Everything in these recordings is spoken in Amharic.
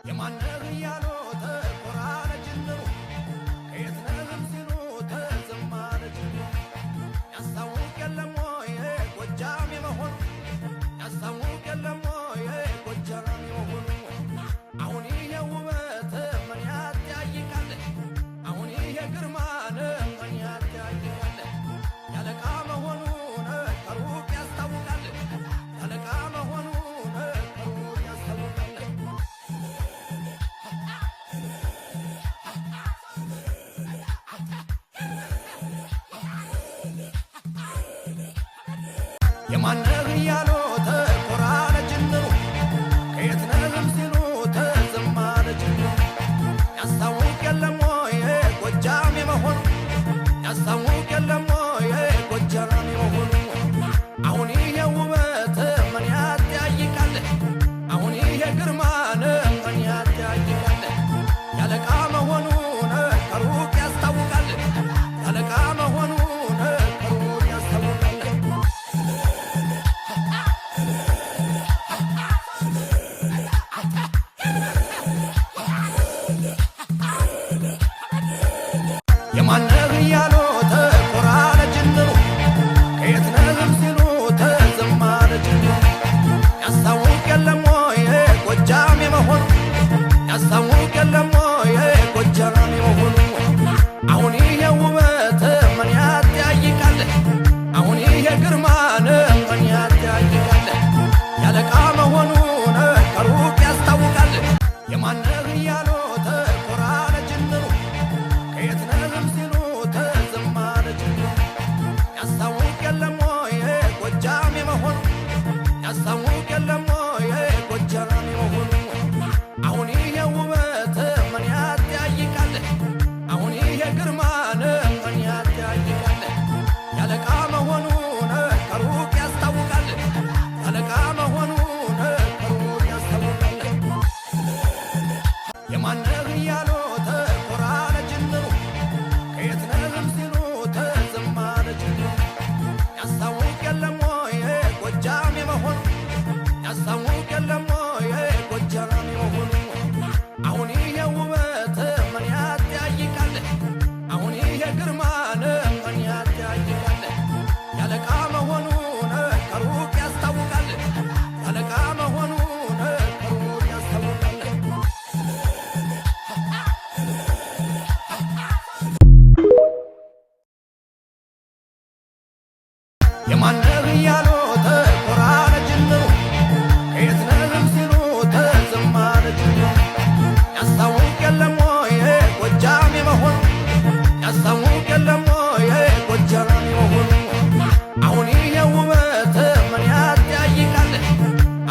የማነህ እያሉ ተቆራረ ጅምሩ ከየት ነህም ሲሉ ተዘማረ ጅምሩ ያስታውቅ የለም ወይ ጎጃም የመሆኑ ያስታውቅ የለም ወይ ጎጃም የመሆኑ አሁን ይሄ ውበት ምን ያጠያይቃል አሁን ይሄ ግርማን ምን ያጠያይቃል ያለቃ መሆኑን ከሩቅ ያስታውቃል ያለቃ መሆኑን ከሩቅ ያስታውቃል የማነህ እያሉ ተቆራረ ጅምሩ ከየት ነህም ሲሉ ተዘማረ ጅምሩ ያስታውቅ የለም ወይ ጎጃም የመሆኑ ያስታውቅ የለም ወይ ጎጃም የመሆኑ አሁን ይሄ ውበት ምን ያጠያይቃል አሁን ይሄ ግርማን ምን ያጠያይቃል ያለቃ መሆኑን ከሩቅ ያስታውቃል ያለቃ መሆኑን ከሩቅ ያስታውቃል የማነህ እያሉ ተቆራረ ጅምሩ ከየት ነህም ሲሉ ተዘማረ ጅምሩ ያስታውቅ የለም ወይ ጎጃም የመሆኑ ያስታውቅ የለም ወይ ጎጃም የመሆኑ አሁን ይሄ ውበት ምን ያጠያይቃል አሁን ይሄ ግርማን ምን ያጠያይቃል ያለቃ መሆኑን ከሩቅ ያስታውቃል የማነህ እያሉ ተቆራረ ጅምሩ ከየት ነህም ሲሉ ተዘማረ ጅምሩ ያስታውቅ የለም ወይ ጎጃም የመሆኑ ያስታውቅ የለም ወይ ጎጃም የመሆኑ አሁን ይሄ ውበት ምን ያጠያይቃል አሁን ይሄ ግርማን ምን ያጠያይቃል ያለቃ መሆኑን ከሩቅ ያስታውቃል ያለቃ መሆኑን ከሩቅ ያስታውቃል የማነህ እያሉ ተቆራረ ጅምሩ ከየት ነህም ሲሉ ተዘማረ ጅምሩ ያስታውቅ የለም ወይ ጎጃም የመሆኑ ያስታውቅ የለም ወይ ጎጃም የመሆኑ አሁን ይሄ ውበት ምን ያጠያይቃል አሁን ይሄ ግርማን ምን ያጠያይቃል ያለቃ መሆኑን ከሩቅ ያስታውቃል ያለቃ መሆኑን ከሩቅ ያስታውቃል የማነህ እያሉ ተቆራረ ጅምሩ ከየት ነህም ሲሉ ተዘማረ ጅምሩ ያስታውቅ የለም ወይ ጎጃም የመሆኑ ያስታውቅ የለም ወይ ጎጃም የመሆኑ አሁን ይሄ ውበት ምን ያጠያይቃል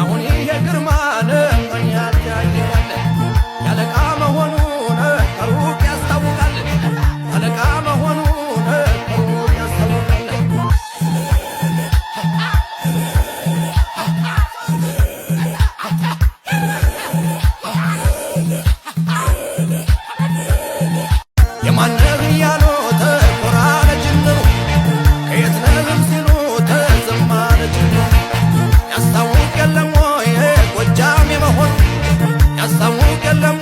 አሁን ይሄ ግርማን ምን ያጠያይቃል ያለቃ መሆኑን ከሩቅ ያስታውቃል ያለቃ መሆኑን ከሩቅ ያስታውቃል የማነህ እያሉ ተቆራረ ጅምሩ ከየት ነህም ሲሉ ተዘማረ ጅምሩ ያስታውቅ የለም ወይ ጎጃም የመሆኑ ያስታውቅ የለም